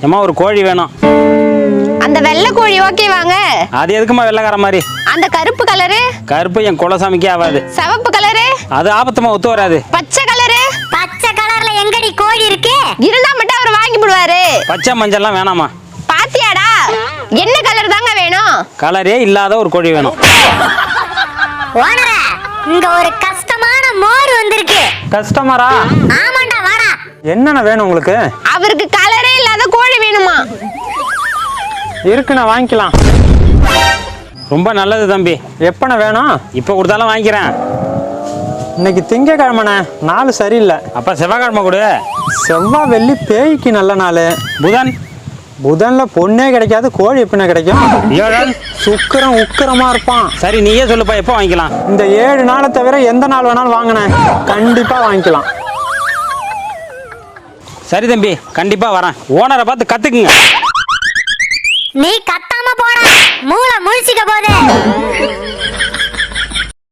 ஏமா ஒரு கோழி வேணும். அந்த வெள்ளை கோழி ஓகே வாங்க. அது எதுக்குமா வெள்ளைக்கார மாதிரி? அந்த கருப்பு கலரு? கருப்பு என் குலசாமிக்கே ஆகாது. சிவப்பு கலரு? அது ஆபத்துமா ஒத்து வராது. பச்சை கலரு? பச்சை கலர்ல எங்கடி கோழி இருக்கு? இருந்தா மட்டும் அவர் வாங்கி விடுவாரு. பச்சை மஞ்சள்லாம் வேணாமா? பாத்தியாடா, என்ன கலர் தாங்க வேணும்? கலரே இல்லாத ஒரு கோழி வேணும். ஓனரே, இங்க ஒரு கஷ்டமான மோர் வந்திருக்கு. கஸ்டமரா? ஆமாண்டா, வாடா. என்னென்ன வேணும் உங்களுக்கு? அவருக்கு கலரே இல்லாத கோழி வேணுமா? இருக்குண்ணா, வாங்கிக்கலாம். ரொம்ப நல்லது தம்பி. எப்பண்ணா வேணும்? இப்போ கொடுத்தாலும் வாங்கிக்கிறேன். இன்னைக்கு திங்கக்கிழமைண்ணே, நாள் சரியில்லை. அப்போ செவ்வாய்க்கிழமை கொடு. செவ்வாய் வெள்ளி பேய்க்கு நல்ல நாள். புதன்? புதன்ல பொண்ணே கிடைக்காது, கோழி எப்படிண்ணா கிடைக்கும்? வியாழன்? சுக்கிரம் உக்கிரமா இருப்பான். சரி நீயே சொல்லுப்பா, எப்போ வாங்கிக்கலாம்? இந்த 7 நாளை தவிர எந்த நாள் வேணாலும் வாங்கினேன், கண்டிப்பா வாங்கிக்கலாம். சரி தம்பி, கண்டிப்பா வரேன். ஓனரை பார்த்து கத்துக்குங்க. நீ கத்த